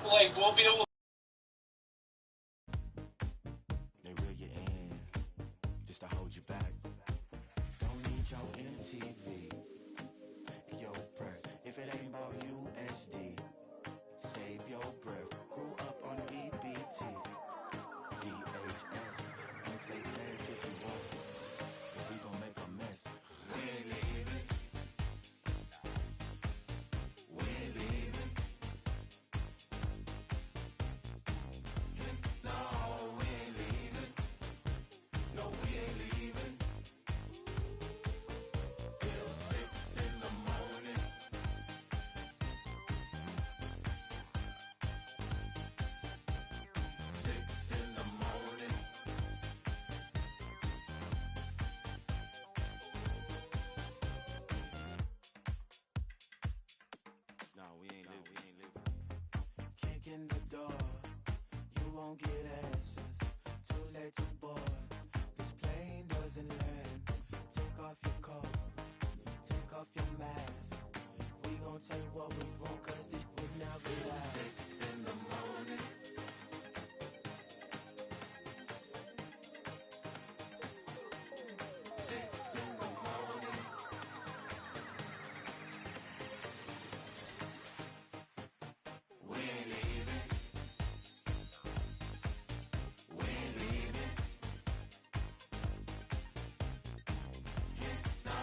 Like, we'll be able. They reel you in just to hold you back. Don't need your MTV, your press. If it ain't about USD, save your breath. Grew up on EBT, VHS. Don't say pass if you want, 'cause we gon' make a mess. We ain't leaving. We ain't leaving. No, we ain't leaving. No, we ain't leaving. Till 6 in the morning. 6 in the morning. No, we ain't living. Kick in the door, you won't get answers. Too late to board. This plane doesn't land. Take off your coat, take off your mask. We gon' tell you what we want, 'cause this would never last. 6 in the morning. 6 in the morning. We ain't leaving. We ain't leaving. No,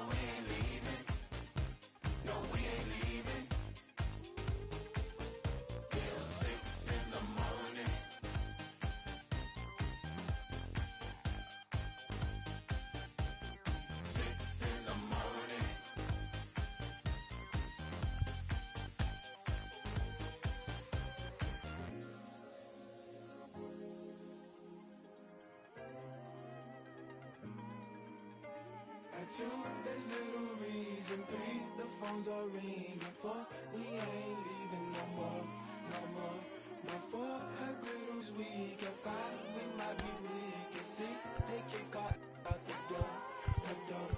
we ain't leaving. No, we ain't leaving. Till 6 in the morning. 6 in the morning. At 2, there's little reason. 3, the phones are ringing. 4, we ain't leaving no more, no more. No 4, had riddles week. At 5, we might be weak. At 6, they kick out the door, the door.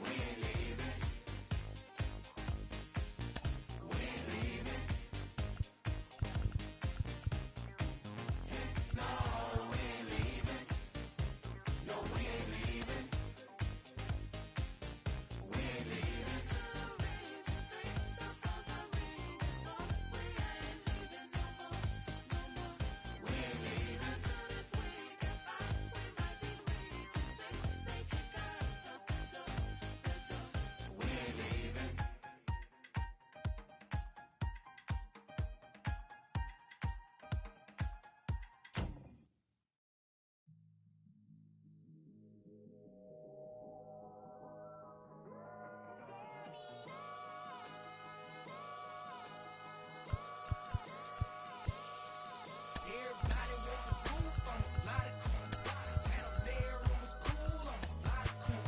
We ain't leaving. We ain't leaving. No, we ain't leaving. No, we ain't leaving. We ain't leaving. We ain't leaving. We ain't leaving. Everybody want the roof, I'ma fly the coop. Had 'em there, it was cool, I'ma fly the coop.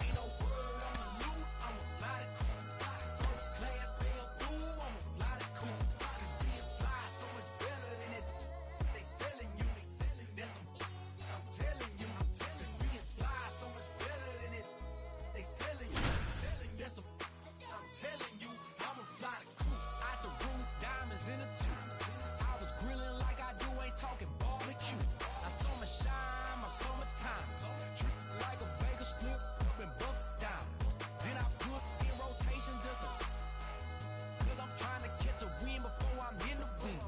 Ain't no word on the loot, I'ma fly the coop. First class fell through, I'ma fly the coop. 'Cause being fly so much better than it. They selling you, that's I'm telling you. 'Cause being fly so much better than it. They selling you, that's I'm telling you. I'ma fly the coop out the roof, diamonds in the tube. I was grilling like I do, ain't talking barbecue. I summer shine, my summertime. Treat like a bagel, split up and bust down. Then I put in rotation just to, 'cause I'm trying to catch a wind before I'm in the wind.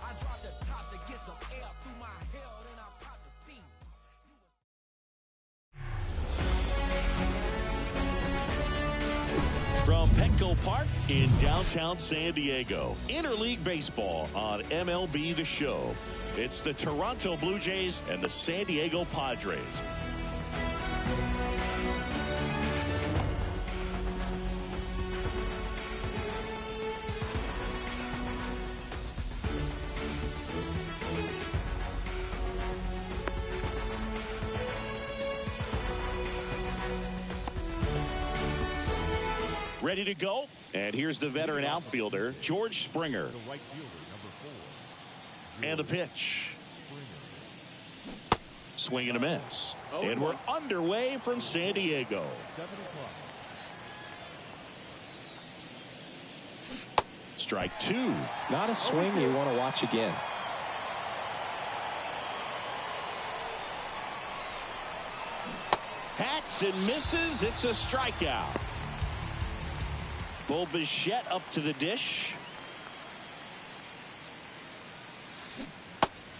I drop the top to get some air through my hair, then I pop the thing. From Petco Park in downtown San Diego, Interleague Baseball on MLB The Show. It's the Toronto Blue Jays and the San Diego Padres. Ready to go? And here's the veteran outfielder, George Springer. And the pitch. Swing and a miss. And we're underway from San Diego. Strike two. Not a swing you want to watch again. Hacks and misses. It's a strikeout. Bo Bichette up to the dish.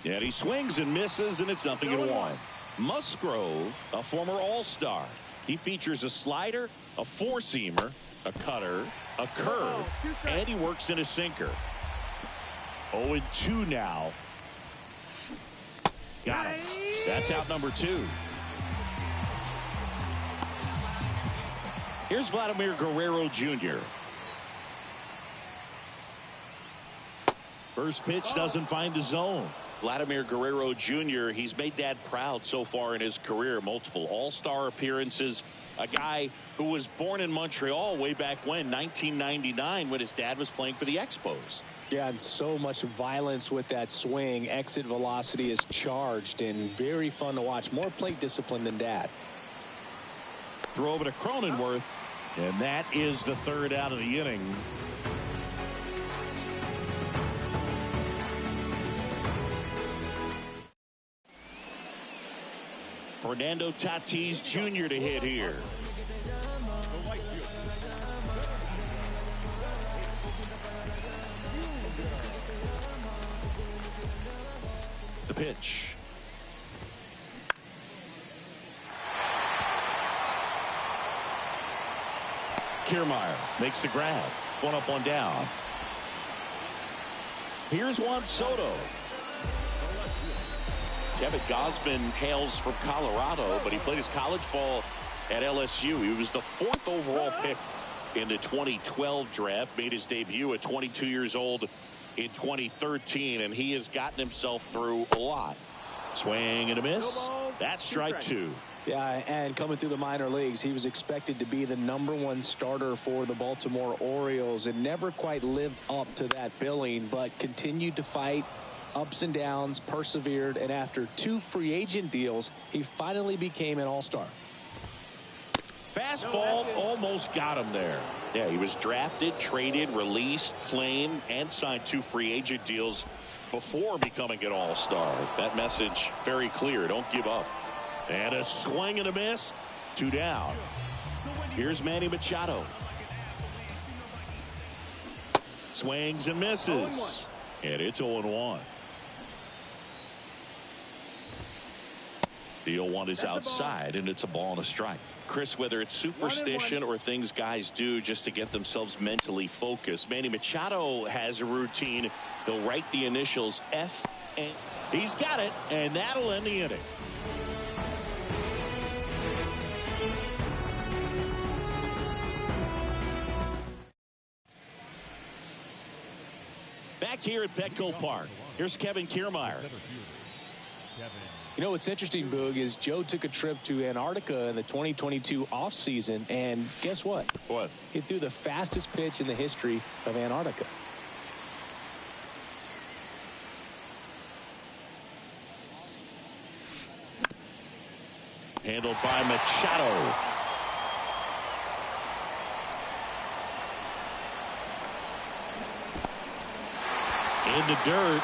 And he swings and misses, and it's 0-1. Musgrove, a former All-Star. He features a slider, a four-seamer, a cutter, a curve, and he works in a sinker. 0-2 now. Got him. That's out number 2. Here's Vladimir Guerrero Jr. First pitch doesn't find the zone. Vladimir Guerrero Jr., he's made Dad proud so far in his career. Multiple All-Star appearances. A guy who was born in Montreal way back when, 1999, when his dad was playing for the Expos. Yeah, and so much violence with that swing. Exit velocity is charged and very fun to watch. More plate discipline than Dad. Throw over to Cronenworth, and that is the third out of the inning. Fernando Tatis Jr. to hit here. The pitch. Kiermaier makes the grab. One up, one down. Here's Juan Soto. Kevin Gausman hails from Colorado, but he played his college ball at LSU. He was the 4th overall pick in the 2012 draft. Made his debut at 22 years old in 2013, and he has gotten himself through a lot. Swing and a miss. That's strike 2. Yeah, and coming through the minor leagues, he was expected to be the #1 starter for the Baltimore Orioles and never quite lived up to that billing, but continued to fight ups and downs, persevered, and after 2 free agent deals, he finally became an all-star. Fastball almost got him there. Yeah, he was drafted, traded, released, claimed, and signed 2 free agent deals before becoming an all-star. That message very clear. Don't give up. And a swing and a miss. 2 down. Here's Manny Machado. Swings and misses. And it's 0-1. The 0-1 is outside, and it's a ball and a strike. Chris, whether it's superstition or things guys do just to get themselves mentally focused, Manny Machado has a routine. He'll write the initials F, and he's got it, and that'll end the inning. Back here at Petco Park, here's Kevin Kiermaier. You know what's interesting, Boog, is Joe took a trip to Antarctica in the 2022 offseason, and guess what? What? He threw the fastest pitch in the history of Antarctica. Handled by Machado. In the dirt.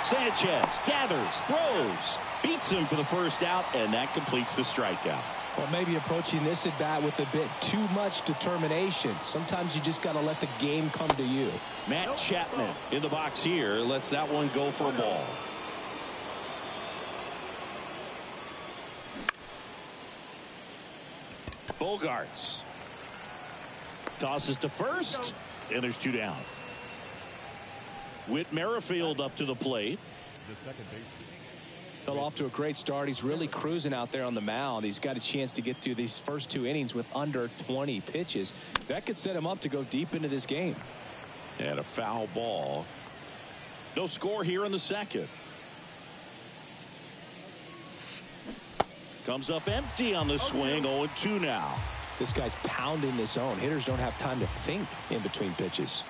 Sanchez gathers, throws, beats him for the first out, and that completes the strikeout. Well, maybe approaching this at bat with a bit too much determination. Sometimes you just got to let the game come to you. Matt Chapman in the box here lets that one go for a ball. Bogarts tosses to first, and there's 2 down. Whit Merrifield up to the plate. The second baseman. Fell off to a great start. He's really cruising out there on the mound. He's got a chance to get through these first 2 innings with under 20 pitches. That could set him up to go deep into this game. And a foul ball. No score here in the second. Comes up empty on the swing. 0-2 now. This guy's pounding the zone. Hitters don't have time to think in between pitches.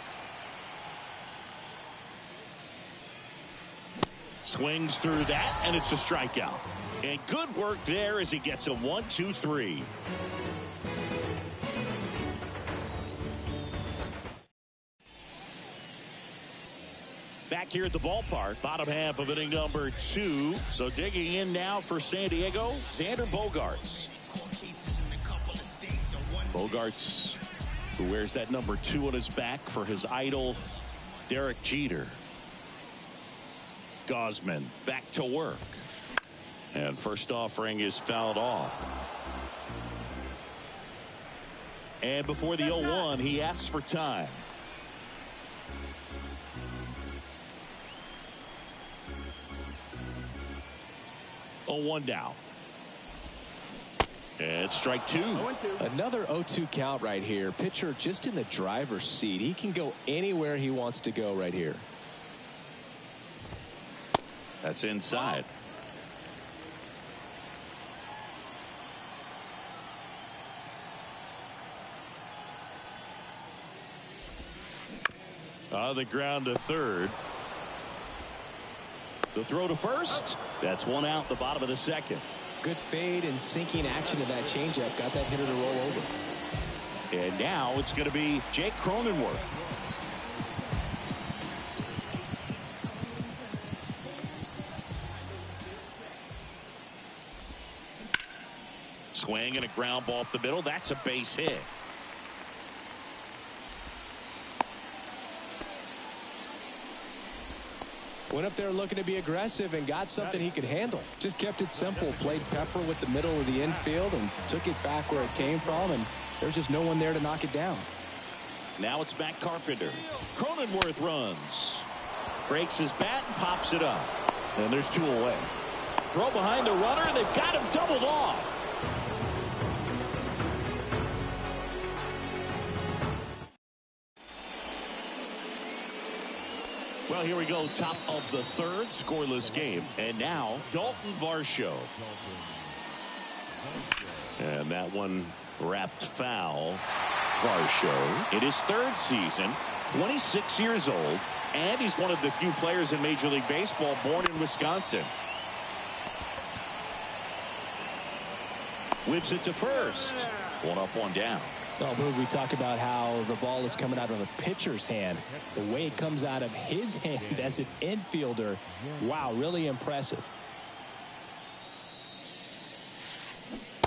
Swings through that, and it's a strikeout. And good work there as he gets a 1-2-3. Back here at the ballpark, bottom half of inning number 2. So digging in now for San Diego, Xander Bogaerts. Bogaerts, who wears that number 2 on his back for his idol, Derek Jeter. Gosman back to work. And first offering is fouled off. And before the 0-1, he asks for time. Oh, 1 down. And strike 2. Another 0-2 count right here. Pitcher just in the driver's seat. He can go anywhere he wants to go right here. That's inside. On the ground to third. The throw to first. That's 1 out, the bottom of the second. Good fade and sinking action of that changeup. Got that hitter to roll over. And now it's going to be Jake Cronenworth. Swing and a ground ball up the middle. That's a base hit. Went up there looking to be aggressive and got something he could handle. Just kept it simple. Played pepper with the middle of the infield and took it back where it came from. And there's just no one there to knock it down. Now it's Matt Carpenter. Cronenworth runs. Breaks his bat and pops it up. And there's 2 away. Throw behind the runner, and they've got him doubled off. Well, here we go. Top of the 3rd, scoreless game. And now, Dalton Varsho. And that one wrapped foul. Varsho in his 3rd season, 26 years old, and he's one of the few players in Major League Baseball born in Wisconsin. Whips it to first. 1 up, 1 down. Oh, Boog, we talk about how the ball is coming out of a pitcher's hand. The way it comes out of his hand as an infielder, wow, really impressive.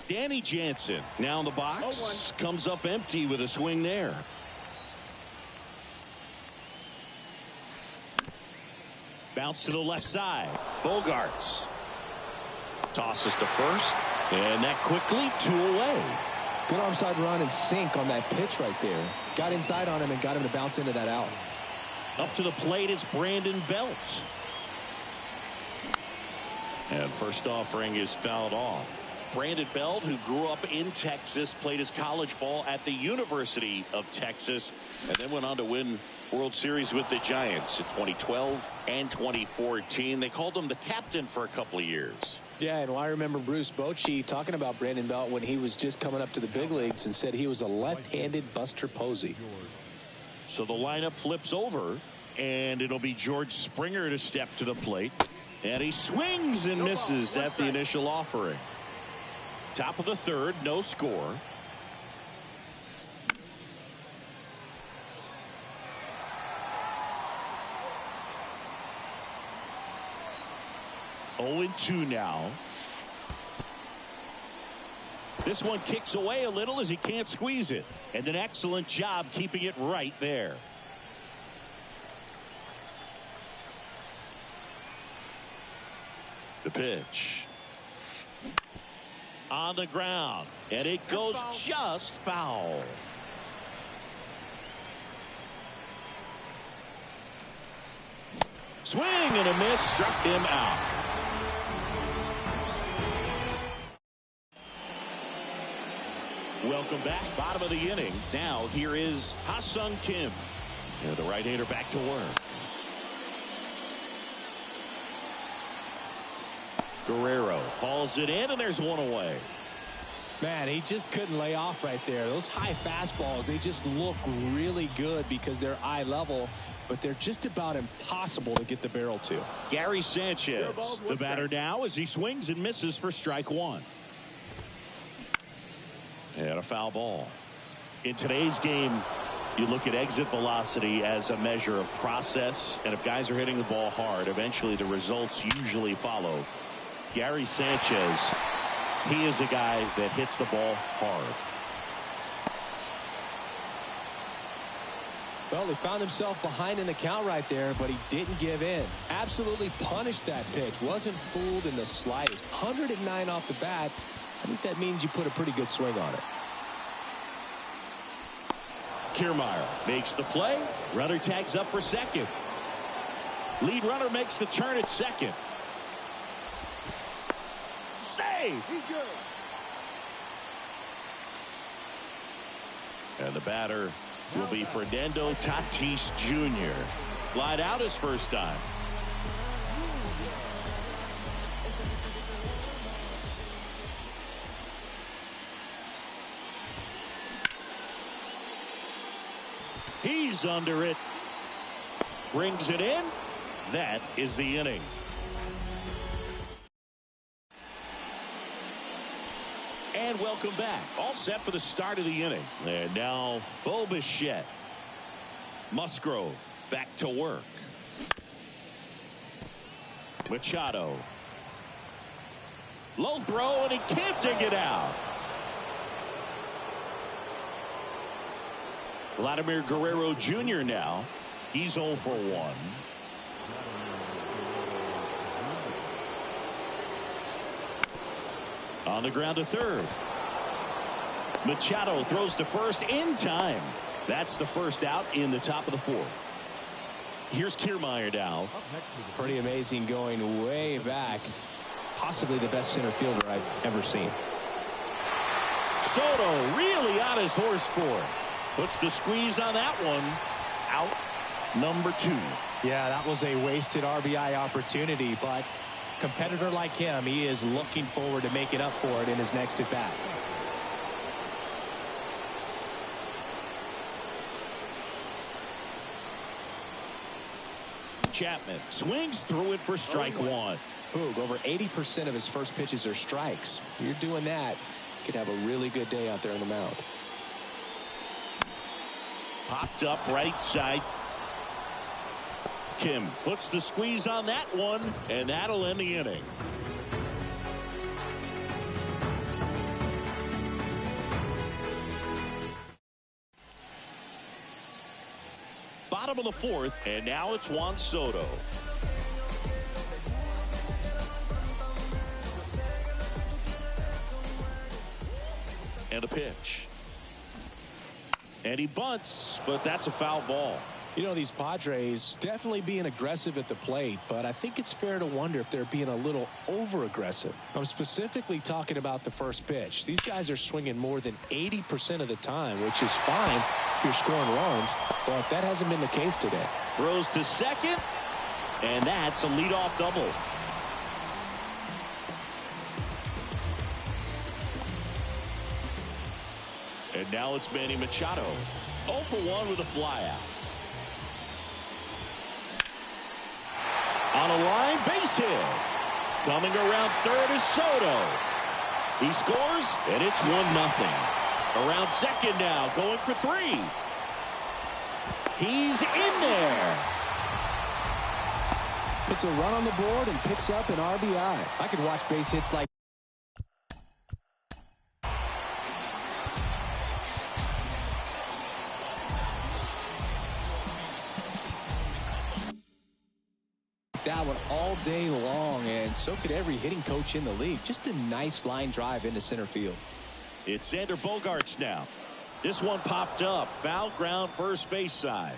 Danny Jansen now in the box. Comes up empty with a swing there. Bounce to the left side. Bogaerts tosses to first, and that quickly 2 away. Good onside run and sink on that pitch right there. Got inside on him and got him to bounce into that out. Up to the plate, it's Brandon Belt. And first offering is fouled off. Brandon Belt, who grew up in Texas, played his college ball at the University of Texas, and then went on to win World Series with the Giants in 2012 and 2014. They called him the captain for a couple of years. Yeah, and I remember Bruce Bochy talking about Brandon Belt when he was just coming up to the big leagues and said he was a left-handed Buster Posey. So the lineup flips over, and it'll be George Springer to step to the plate. And he swings and misses at the initial offering. Top of the 3rd, no score. Oh, 0-2 now. This one kicks away a little as he can't squeeze it. And an excellent job keeping it right there. The pitch. On the ground. And it goes just foul. Swing and a miss. Struck him out. Welcome back. Bottom of the inning. Now here is Ha-Sung Kim. And the right-hander back to work. Guerrero hauls it in, and there's 1 away. Man, he just couldn't lay off right there. Those high fastballs, they just look really good because they're eye level, but they're just about impossible to get the barrel to. Gary Sanchez, the batter now, as he swings and misses for strike one. And a foul ball. In today's game, you look at exit velocity as a measure of process, and if guys are hitting the ball hard, eventually the results usually follow. Gary Sanchez, he is a guy that hits the ball hard. Well, he found himself behind in the count right there, but he didn't give in. Absolutely punished that pitch. Wasn't fooled in the slightest. 109 off the bat. I think that means you put a pretty good swing on it. Kiermaier makes the play. Runner tags up for second. Lead runner makes the turn at second. Save! And the batter will be Fernando Tatis Jr. Flied out his first time. He's under it. Brings it in. That is the inning. And welcome back. All set for the start of the inning. And now Bo Bichette. Musgrove back to work. Machado. Low throw, and he can't dig it out. Vladimir Guerrero Jr. now. He's 0 for 1. On the ground to third. Machado throws to first in time. That's the first out in the top of the fourth. Here's Kiermaier now. Pretty amazing, going way back. Possibly the best center fielder I've ever seen. Soto really on his horse for it. Puts the squeeze on that one. Out number 2. Yeah, that was a wasted RBI opportunity, but competitor like him, he is looking forward to making up for it in his next at bat. Chapman swings through it for strike one. Poog, over 80% of his first pitches are strikes. You're doing that, you could have a really good day out there on the mound. Popped up right side. Kim puts the squeeze on that one, and that'll end the inning. Bottom of the fourth, and now it's Juan Soto. And a pitch. And he bunts, but that's a foul ball. You know, these Padres definitely being aggressive at the plate, but I think it's fair to wonder if they're being a little over-aggressive. I'm specifically talking about the first pitch. These guys are swinging more than 80% of the time, which is fine if you're scoring runs, but that hasn't been the case today. Throws to second, and that's a leadoff double. And now it's Manny Machado. 0 for 1 with a flyout. On a line, base hit. Coming around third is Soto. He scores, and it's 1-0. Around second now, going for 3. He's in there. Puts a run on the board and picks up an RBI. I could watch base hits like that one all day long, and so could every hitting coach in the league. Just a nice line drive into center field. It's Xander Bogaerts now. This one popped up. Foul ground, first base side.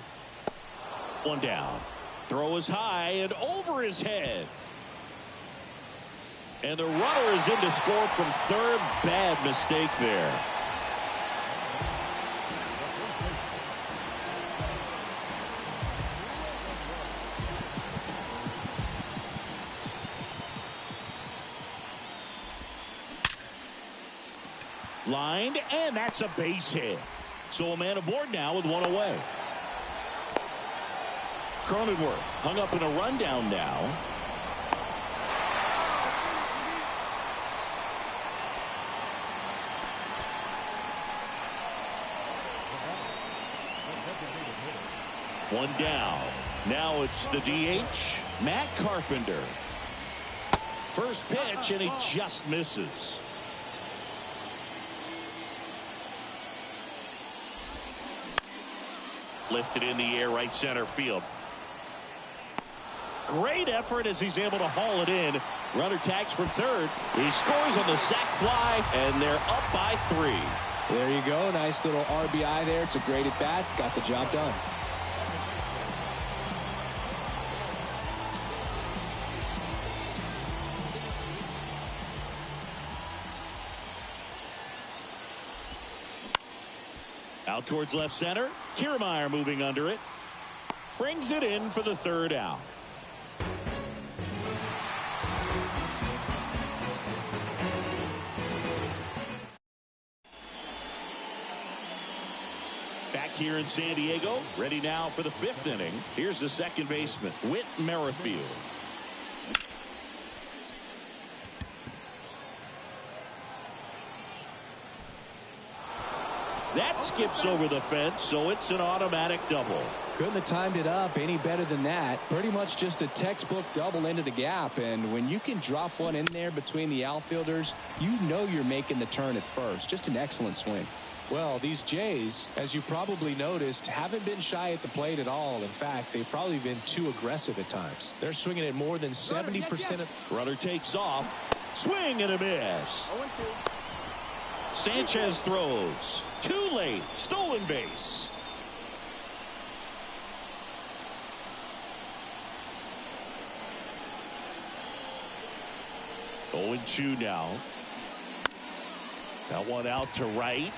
One down. Throw is high and over his head. And the runner is in to score from third. Bad mistake there. Lined, and that's a base hit. So a man aboard now with one away. Cronenworth hung up in a rundown now. One down. Now it's the DH, Matt Carpenter. First pitch, and he just misses. Lifted in the air, right center field. Great effort as he's able to haul it in. Runner tags from third. He scores on the sac fly, and they're up by 3. There you go. Nice little RBI there. It's a great at bat. Got the job done. Out towards left center. Kiermaier moving under it. Brings it in for the third out. Back here in San Diego, ready now for the 5th inning. Here's the second baseman, Whit Merrifield. That skips over the fence, so it's an automatic double. Couldn't have timed it up any better than that. Pretty much just a textbook double into the gap. And when you can drop one in there between the outfielders, you know you're making the turn at first. Just an excellent swing. Well, these Jays, as you probably noticed, haven't been shy at the plate at all. In fact, they've probably been too aggressive at times. They're swinging at more than 70% of... Runner takes off. Swing and a miss. Sanchez throws. Too late. Stolen base. Oh, 0-2 now. That one out to right.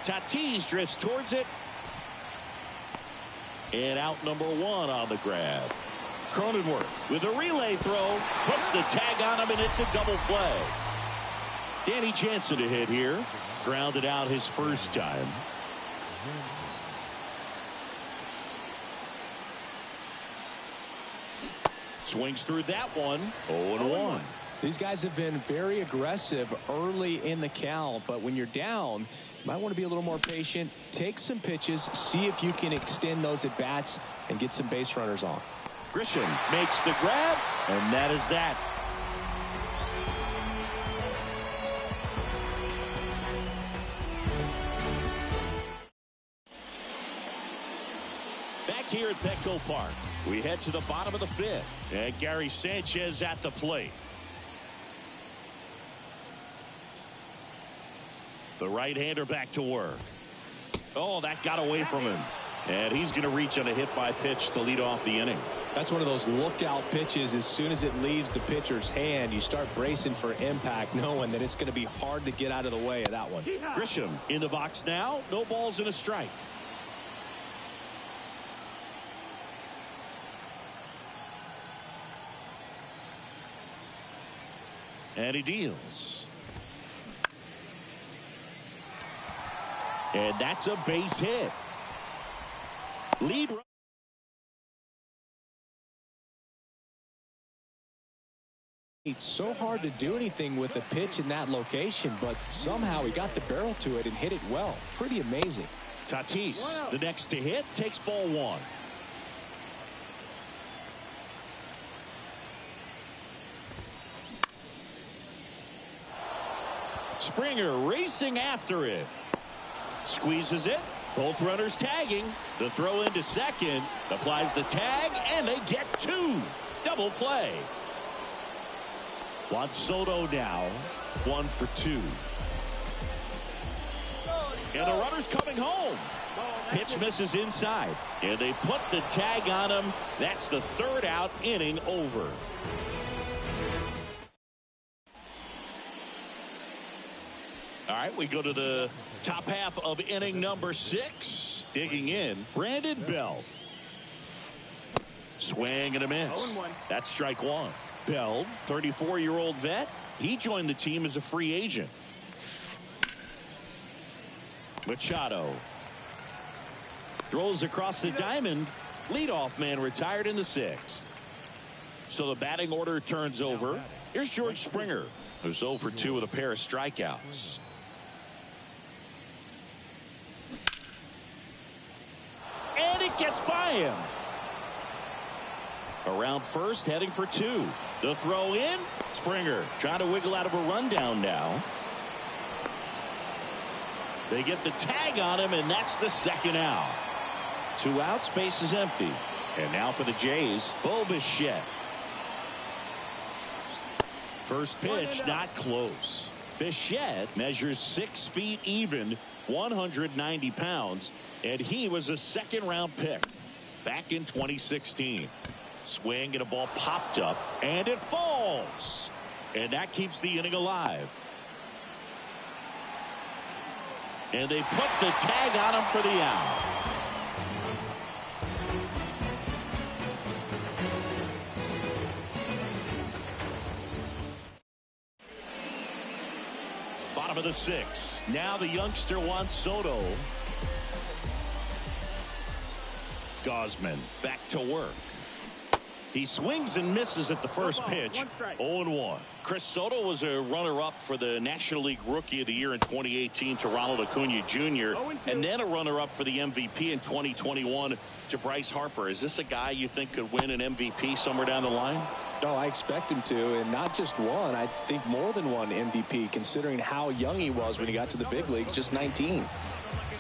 Tatis drifts towards it. And out number 1 on the grab. Cronenworth with a relay throw. Puts the tag on him, and it's a double play. Danny Jansen to hit here. Grounded out his first time. Swings through that one. 0-1. These guys have been very aggressive early in the count, but when you're down, you might want to be a little more patient. Take some pitches, see if you can extend those at bats and get some base runners on. Grisham makes the grab, and that is that. Back here at Petco Park, we head to the bottom of the 5th, and Gary Sanchez at the plate. The right-hander back to work. Oh, that got away from him. And he's going to reach on a hit-by pitch to lead off the inning. That's one of those lookout pitches. As soon as it leaves the pitcher's hand, you start bracing for impact, knowing that it's going to be hard to get out of the way of that one. Grisham in the box now. No balls and a strike. And he deals. And that's a base hit. Lead. It's so hard to do anything with a pitch in that location, but somehow he got the barrel to it and hit it well. Pretty amazing. Tatis, the next to hit, takes ball 1. Springer racing after it. Squeezes it. Both runners tagging. The throw into second. Applies the tag, and they get 2. Double play. Juan Soto now 1 for 2. And the runner's coming home. Pitch misses inside. And they put the tag on him. That's the 3rd out, inning over. All right, we go to the top half of inning number 6. Digging in, Brandon Belt. Swing and a miss. That's strike 1. Belt, 34-year-old vet. He joined the team as a free agent. Machado throws across the diamond. Leadoff man retired in the 6th. So the batting order turns over. Here's George Springer, who's 0 for 2 with a pair of strikeouts. And it gets by him. Around first, heading for 2. The throw in. Springer trying to wiggle out of a rundown now. They get the tag on him, and that's the 2nd out. 2 outs, base is empty. And now for the Jays, Bo Bichette. First pitch, not close. Bichette measures 6 feet even, 190 pounds, and he was a 2nd-round pick back in 2016. Swing and a ball popped up, and it falls. And that keeps the inning alive. And they put the tag on him for the out. Bottom of the 6th. Now the youngster Juan Soto. Gosman back to work. He swings and misses at the first pitch. 0-1. Chris Soto was a runner-up for the National League Rookie of the Year in 2018 to Ronald Acuna Jr. and then a runner-up for the MVP in 2021 to Bryce Harper. Is this a guy you think could win an MVP somewhere down the line? No, I expect him to, and not just one. I think more than one MVP, considering how young he was when he got to the big leagues, just 19.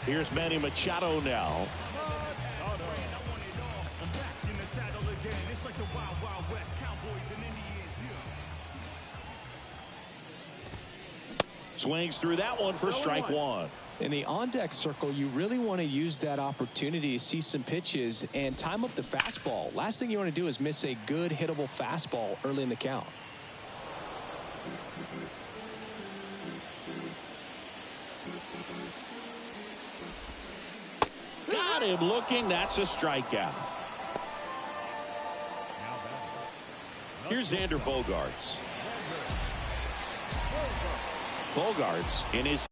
Here's Manny Machado now. Swings through that one for strike 1. In the on-deck circle, you really want to use that opportunity to see some pitches and time up the fastball. Last thing you want to do is miss a good hittable fastball early in the count. Got him looking. That's a strikeout. Here's Xander Bogaerts. Bogaerts in his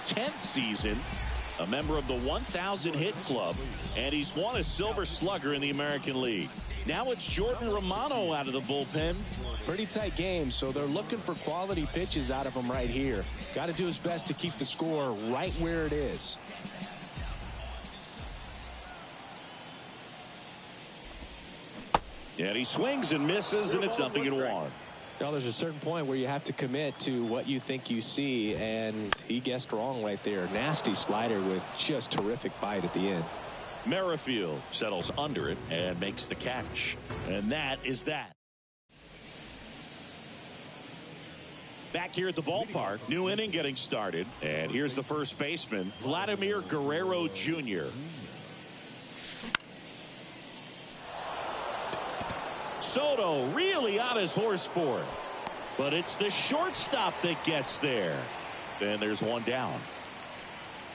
tenth season, a member of the 1,000 hit club, and he's won a Silver Slugger in the American League. Now it's Jordan Romano out of the bullpen. Pretty tight game, so they're looking for quality pitches out of him right here. Got to do his best to keep the score right where it is. And he swings and misses, and it's 0-1. Now, there's a certain point where you have to commit to what you think you see, and he guessed wrong right there. Nasty slider with just terrific bite at the end. Merrifield settles under it and makes the catch. And that is that. Back here at the ballpark, new inning getting started. And here's the first baseman, Vladimir Guerrero Jr. Soto really on his horse for it. But it's the shortstop that gets there. Then there's one down.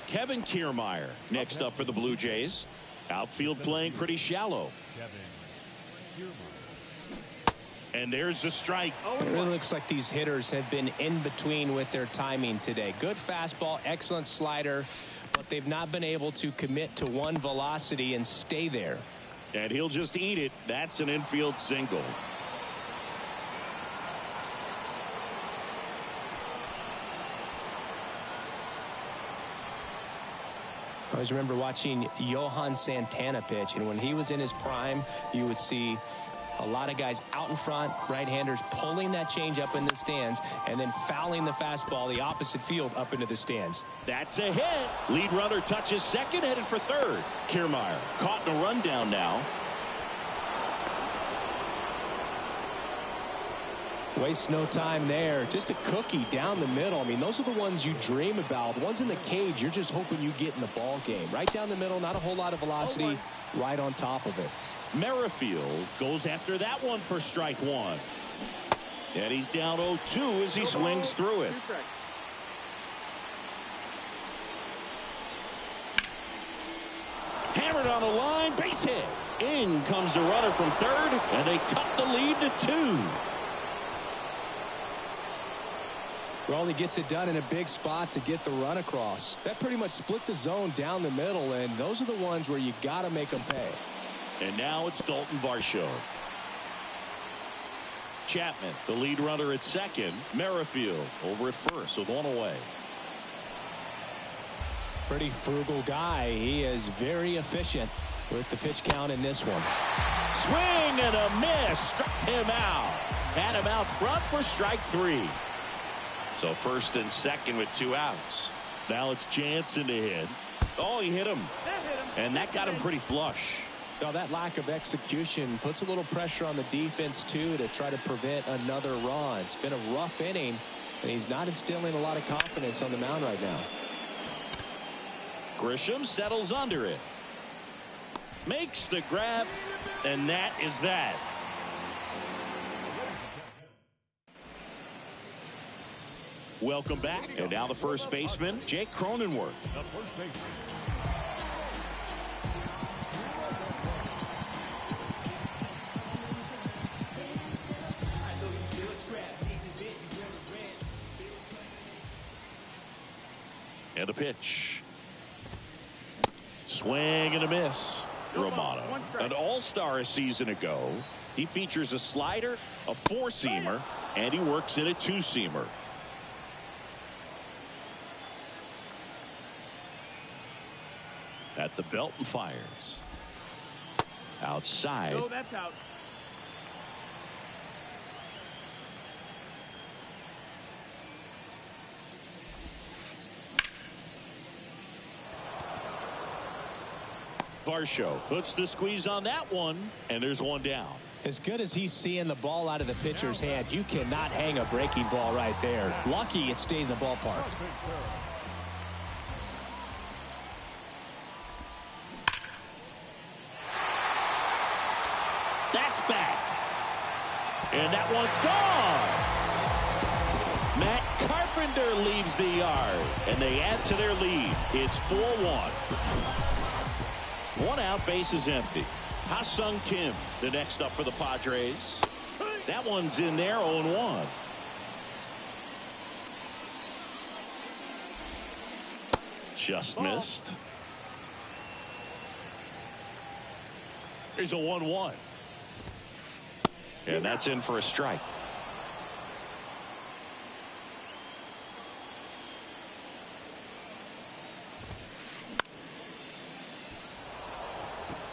Kevin Kiermaier next up for the Blue Jays. Outfield playing pretty shallow. And there's the strike. It really looks like these hitters have been in between with their timing today. Good fastball, excellent slider, but they've not been able to commit to one velocity and stay there. And he'll just eat it. That's an infield single. I always remember watching Johan Santana pitch, and when he was in his prime, you would see a lot of guys out in front, right-handers pulling that change up in the stands and then fouling the fastball the opposite field up into the stands. That's a hit. Lead runner touches second, headed for third. Kiermaier caught in a rundown now. Waste no time there. Just a cookie down the middle. I mean, those are the ones you dream about. The ones in the cage, you're just hoping you get in the ball game. Right down the middle, not a whole lot of velocity, right on top of it. Merrifield goes after that one for strike one. And he's down 0-2 as he swings through it. Hammered on the line, base hit. In comes the runner from third, and they cut the lead to 2. Well, he gets it done in a big spot to get the run across. That pretty much split the zone down the middle, and those are the ones where you got to make them pay. And now it's Dalton Varsho. Chapman, the lead runner at second. Merrifield over at first with one away. Pretty frugal guy. He is very efficient with the pitch count in this one. Swing and a miss. Struck him out. Had him out front for strike 3. So first and second with 2 outs. Now it's Jansen to hit. Oh, he hit him. And that got him pretty flush. Now that lack of execution puts a little pressure on the defense too to try to prevent another run. It's been a rough inning, and he's not instilling a lot of confidence on the mound right now. Grisham settles under it. Makes the grab, and that is that. Welcome back. And now the first baseman, Jake Cronenworth. And a pitch. Swing and a miss. Romano, an all-star a season ago. He features a slider, a 4-seamer, and he works in a 2-seamer. At the belt and fires. Outside. No, that's out. Varsho puts the squeeze on that one, and there's one down. As good as he's seeing the ball out of the pitcher's hand, you cannot hang a breaking ball right there. Lucky it stayed in the ballpark. That's back. And that one's gone. Matt Carpenter leaves the yard, and they add to their lead. It's 4-1. 1 out, base is empty. Ha-Sung Kim, the next up for the Padres. That one's in there, 0-1. Just missed. There's a 1-1. And that's in for a strike.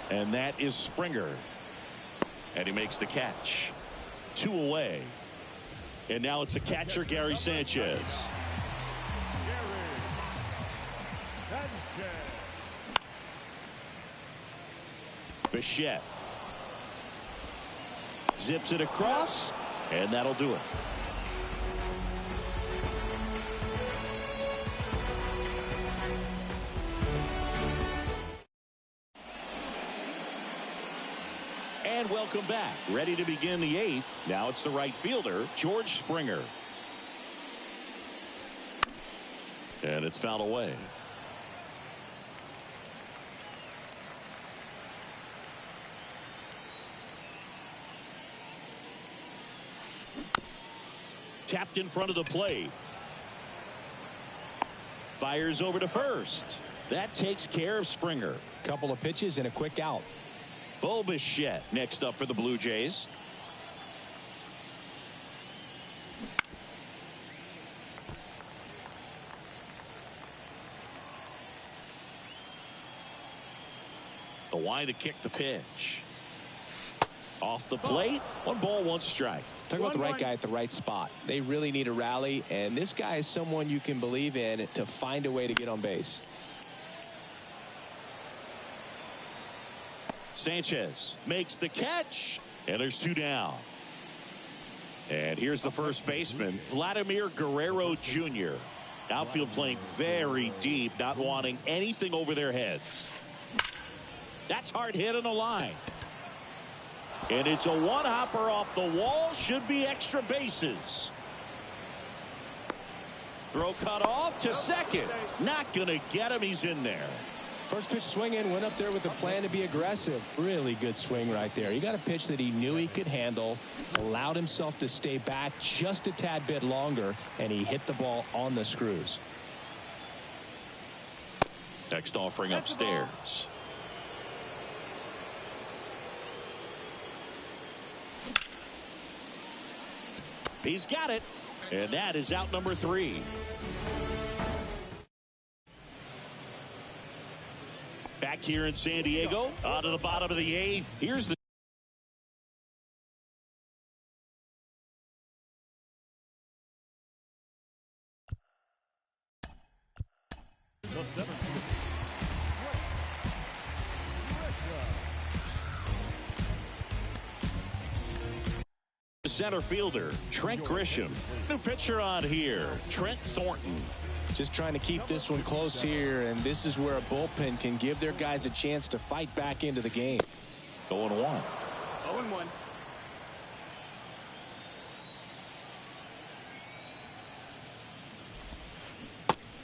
And that is Springer. And he makes the catch. 2 away. And now it's the catcher, Gary Sanchez. Bichette. Zips it across. And that'll do it. And welcome back. Ready to begin the 8th. Now it's the right fielder, George Springer. And it's fouled away. Tapped in front of the plate. Fires over to first. That takes care of Springer. Couple of pitches and a quick out. Bo Bichette next up for the Blue Jays. The wind to kick the pitch. Off the plate. 1 ball, 1 strike. Talk about the right guy at the right spot. They really need a rally, and this guy is someone you can believe in to find a way to get on base. Sanchez makes the catch, and there's 2 down. And here's the first baseman, Vladimir Guerrero Jr. Outfield playing very deep, not wanting anything over their heads. That's hard hit on the line. And it's a one-hopper off the wall. Should be extra bases. Throw cut off to second. Not going to get him. He's in there. First pitch swing in, went up there with the plan to be aggressive. Really good swing right there. He got a pitch that he knew he could handle, allowed himself to stay back just a tad bit longer, and he hit the ball on the screws. Next offering upstairs. He's got it, and that is out number 3. Back here in San Diego, out of the bottom of the 8th. Here's the center fielder, Trent Grisham. New pitcher on here, Trent Thornton. Just trying to keep this one close here, and this is where a bullpen can give their guys a chance to fight back into the game. 0-1. 0-1.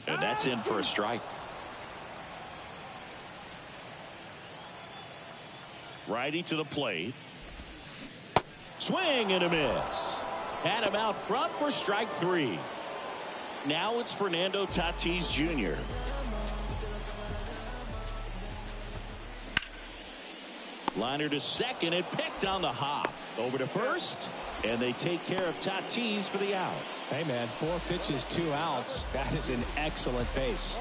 And that's in for a strike. Righty to the plate. Swing and a miss. Had him out front for strike 3. Now it's Fernando Tatis Jr. Liner to second and picked on the hop. Over to first, and they take care of Tatis for the out. Hey, man, 4 pitches, 2 outs. That is an excellent pace.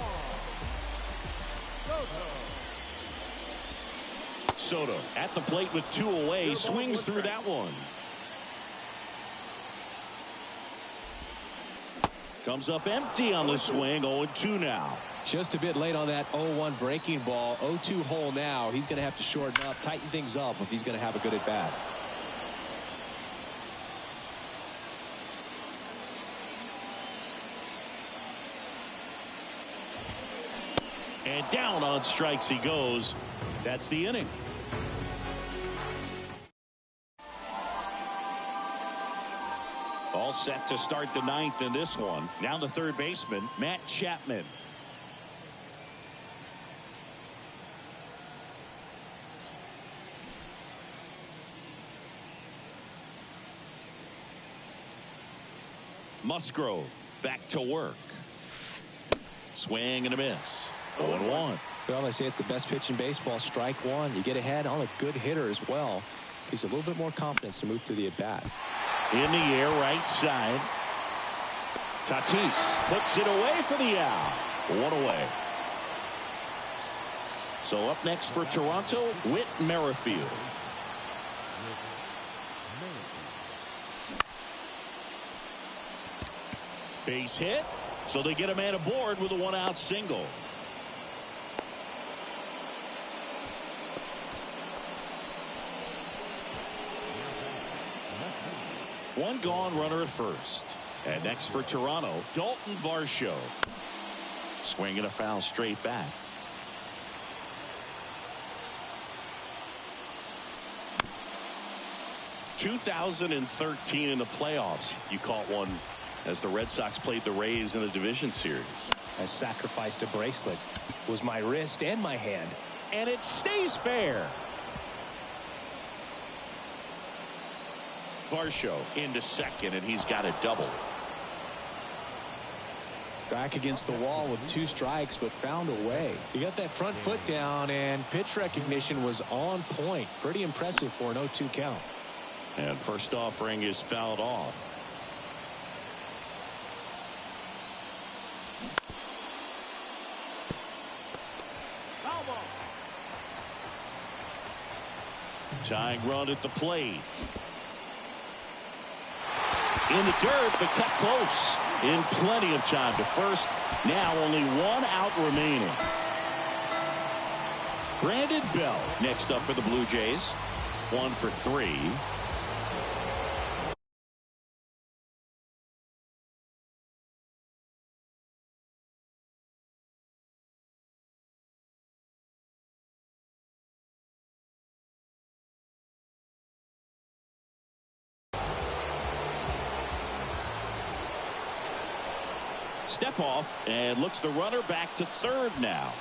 Soto at the plate with 2 away, swings through that one. Comes up empty on the swing. 0-2 now. Just a bit late on that 0-1 breaking ball. 0-2 hole now. He's going to have to shorten up, tighten things up if he's going to have a good at bat. And down on strikes he goes. That's the inning. All set to start the 9th in this one. Now the third baseman, Matt Chapman. Musgrove back to work. Swing and a miss. 0-1. Well, they say it's the best pitch in baseball. Strike 1. You get ahead on a good hitter as well. Gives you a little bit more confidence to move through the at-bat. In the air, right side. Tatis puts it away for the out. 1 away. So up next for Toronto, Whit Merrifield. Base hit. So they get a man aboard with a 1-out single. One gone, runner at first. And next for Toronto, Dalton Varsho. Swing and a foul straight back. ...2013 in the playoffs. You caught one as the Red Sox played the Rays in the division series. I sacrificed a bracelet. Was my wrist and my hand. And it stays fair. Varsho into second, and he's got a double. Back against the wall with 2 strikes, but found a way. He got that front foot down, and pitch recognition was on point. Pretty impressive for an 0-2 count. And first offering is fouled off. Tying run at the plate. In the dirt, but cut close. In plenty of time to first. Now only 1 out remaining. Brandon Bell next up for the Blue Jays. 1 for 3. Step off and looks the runner back to third now.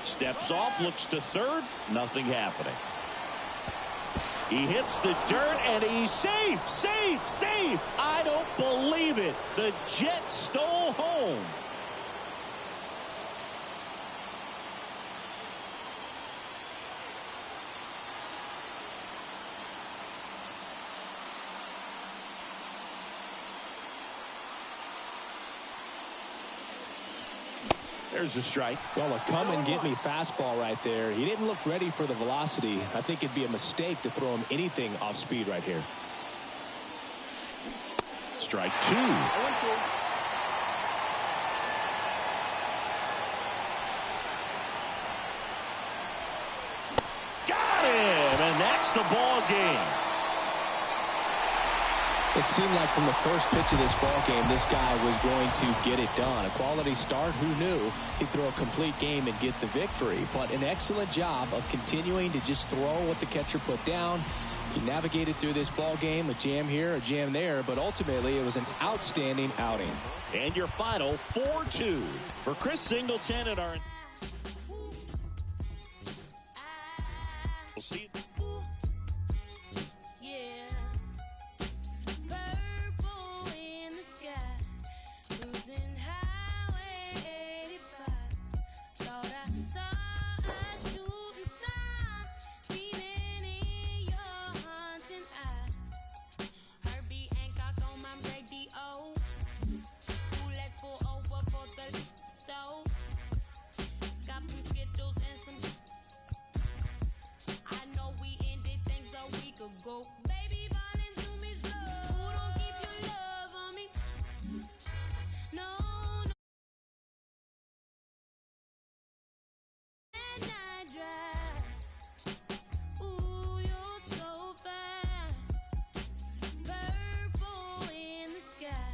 Steps off, looks to third, nothing happening. He hits the dirt and he's safe, safe, safe. I don't believe it. The Jets stole home. There's a strike. Well, a come-and-get-me fastball right there. He didn't look ready for the velocity. I think it'd be a mistake to throw him anything off speed right here. Strike two. Got him, and that's the ball game. It seemed like from the first pitch of this ball game, this guy was going to get it done. A quality start. Who knew he'd throw a complete game and get the victory? But an excellent job of continuing to just throw what the catcher put down. He navigated through this ball game, a jam here, a jam there, but ultimately it was an outstanding outing. And your final 4-2 for Chris Singleton and our. We'll see. Go, baby, falling to me slow. Who don't keep your love on me? No, no. And I drive. Ooh, you're so fine. Purple in the sky.